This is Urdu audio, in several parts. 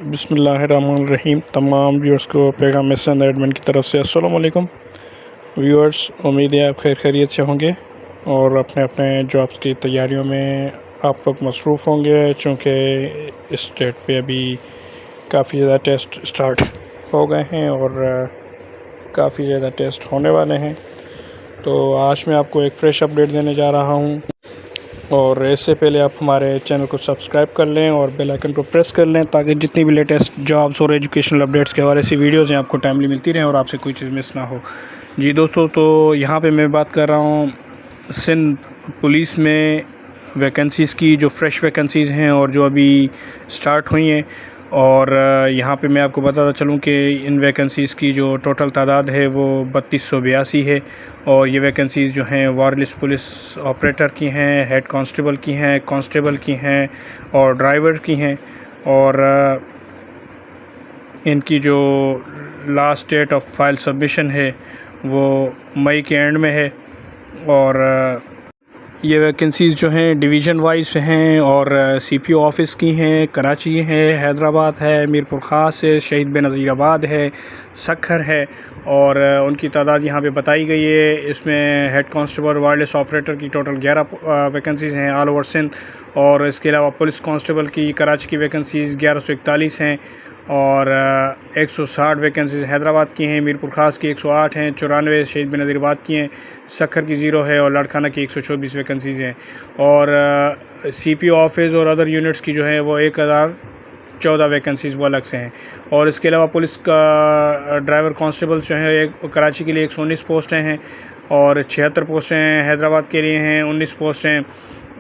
بسم اللہ الرحمن الرحیم۔ تمام ویورز کو پیغام سند ایڈمن کی طرف سے السلام علیکم ویورز، امید ہے آپ خیر خیریت سے ہوں گے اور اپنے اپنے جابس کی تیاریوں میں آپ لوگ مصروف ہوں گے، چونکہ اس اسٹیٹ پہ ابھی کافی زیادہ ٹیسٹ سٹارٹ ہو گئے ہیں اور کافی زیادہ ٹیسٹ ہونے والے ہیں۔ تو آج میں آپ کو ایک فریش اپڈیٹ دینے جا رہا ہوں، اور اس سے پہلے آپ ہمارے چینل کو سبسکرائب کر لیں اور بیل آئکن کو پریس کر لیں تاکہ جتنی بھی لیٹسٹ جابس اور ایجوکیشنل اپڈیٹس کے حوالے سے ویڈیوز ہیں آپ کو ٹائملی ملتی رہیں اور آپ سے کوئی چیز مس نہ ہو۔ جی دوستو، تو یہاں پہ میں بات کر رہا ہوں سندھ پولیس میں ویکنسیز کی، جو فریش ویکنسیز ہیں اور جو ابھی سٹارٹ ہوئی ہیں، اور یہاں پہ میں آپ کو بتاتا چلوں کہ ان ویکنسیز کی جو ٹوٹل تعداد ہے وہ 3282 ہے، اور یہ ویکنسیز جو ہیں وائرلیس پولیس آپریٹر کی ہیں، ہیڈ کانسٹیبل کی ہیں، کانسٹیبل کی ہیں اور ڈرائیور کی ہیں، اور ان کی جو last date of file submission ہے وہ مئی کے اینڈ میں ہے، اور یہ ویکنسیز جو ہیں ڈویژن وائز ہیں اور سی پی او آفس کی ہیں، کراچی ہے، حیدرآباد ہے، میر پور خاص ہے، شہید بنظیر آباد ہے، سکھر ہے، اور ان کی تعداد یہاں پہ بتائی گئی ہے۔ اس میں ہیڈ کانسٹیبل وائرلیس آپریٹر کی ٹوٹل 11 ویکنسیز ہیں آل اوور سندھ، اور اس کے علاوہ پولیس کانسٹیبل کی کراچی کی ویکنسیز 1141 ہیں، اور 160 ویکنسیز حیدرآباد کی ہیں، میر پور خاص کی 108 ہیں، 94 شہید بنظیر آباد کی ہیں، سکھر کی 0 ہے، اور لاڑکانہ کی 124 ویکنسیز ہیں، اور سی پی او آفس اور ادر یونٹس کی جو ہیں وہ 1014 ویکنسیز وہ الگ سے ہیں، اور اس کے علاوہ پولیس کا ڈرائیور کانسٹیبل جو ہیں کراچی کے لیے 119 پوسٹیں ہیں، اور 76 پوسٹیں ہیں حیدرآباد کے لیے ہیں، 19 پوسٹیں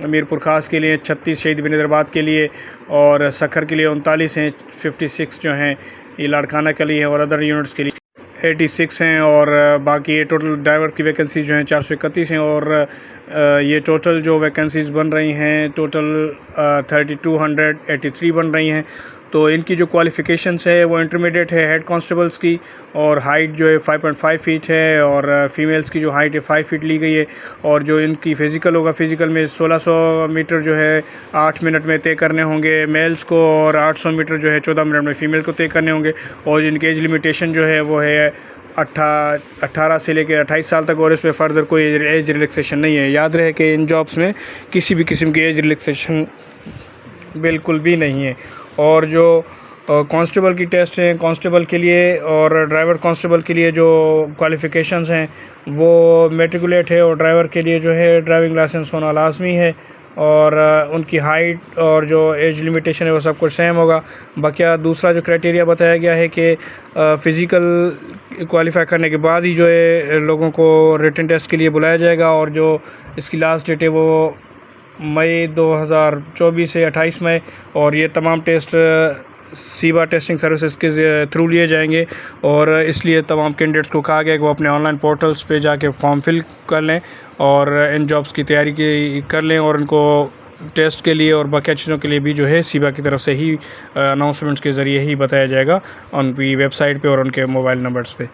میر پور خاص کے لیے، 36 شہید بنظیر آباد کے لیے، اور سکھر کے لیے 39 ہیں، 56 جو ہیں یہ لاڑکانہ کے لیے، اور ادر یونٹس کے لیے 86 ہیں، اور باقی ٹوٹل ڈرائیور کی ویکنسیز جو ہیں 431 ہیں، اور یہ ٹوٹل جو ویکنسیز بن رہی ہیں ٹوٹل 3283 بن رہی ہیں۔ تو ان کی جو کوالیفیکیشنس ہے وہ انٹرمیڈیٹ ہے ہیڈ کانسٹیبلس کی، اور ہائٹ جو ہے 5.5 فیٹ ہے، اور فیمیلز کی جو ہائٹ ہے 5 فیٹ لی گئی ہے، اور جو ان کی فزیکل ہوگا، فزیکل میں 1600 میٹر جو ہے 8 منٹ میں طے کرنے ہوں گے میلز کو، اور 800 میٹر جو ہے 14 منٹ میں فیمیل کو طے کرنے ہوں گے، اور جن کی ایج لمیٹیشن جو ہے وہ ہے 18 سے لے کے 28 سال تک، اور اس میں فردر کوئی ایج ریلیکسیشن نہیں ہے۔ یاد رہے کہ ان جابس میں کسی بھی قسم کی ایج ریلیکسیشن بالکل بھی نہیں ہے۔ اور جو کانسٹیبل کی ٹیسٹ ہیں کانسٹیبل کے لیے اور ڈرائیور کانسٹیبل کے لیے جو کوالیفیکیشنز ہیں وہ میٹریکولیٹ ہے، اور ڈرائیور کے لیے جو ہے ڈرائیونگ لائسنس ہونا لازمی ہے، اور ان کی ہائٹ اور جو ایج لمیٹیشن ہے وہ سب کچھ سیم ہوگا۔ بقیہ دوسرا جو کرائٹیریا بتایا گیا ہے کہ فزیکل کوالیفائی کرنے کے بعد ہی جو ہے لوگوں کو ریٹن ٹیسٹ کے لیے بلایا جائے گا، اور جو اس کی لاسٹ ڈیٹ ہے وہ مئی 2024 سے 28 مئی، اور یہ تمام ٹیسٹ سیبا ٹیسٹنگ سروسز کے تھرو لیے جائیں گے، اور اس لیے تمام کینڈیڈیٹس کو کہا گیا کہ وہ اپنے آن لائن پورٹلز پہ جا کے فارم فل کر لیں اور ان جابس کی تیاری کر لیں، اور ان کو ٹیسٹ کے لیے اور باقی چیزوں کے لیے بھی جو ہے سیبا کی طرف سے ہی اناؤنسمنٹس کے ذریعے ہی بتایا جائے گا ان کی ویب سائٹ پہ اور ان کے موبائل نمبرز پہ۔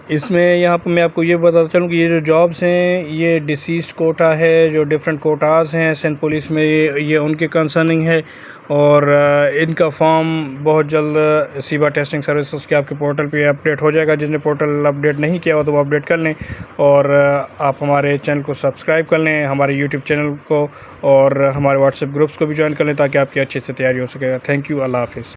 اس میں یہاں پہ میں آپ کو یہ بتاتا چلوں کہ یہ جو جابس ہیں یہ ڈیسیزڈ کوٹا ہے، جو ڈیفرنٹ کوٹاز ہیں سندھ پولیس میں یہ ان کے کنسرننگ ہے، اور ان کا فارم بہت جلد سیبا ٹیسٹنگ سروسز کے آپ کے پورٹل پہ اپڈیٹ ہو جائے گا۔ جس نے پورٹل اپڈیٹ نہیں کیا ہو تو وہ اپڈیٹ کر لیں، اور آپ ہمارے چینل کو سبسکرائب کر لیں، ہمارے یوٹیوب چینل کو، اور ہمارے واٹس ایپ گروپس کو بھی جوائن کر لیں تاکہ آپ کی اچھے سے تیاری ہو سکے گا۔ تھینک یو، اللہ حافظ۔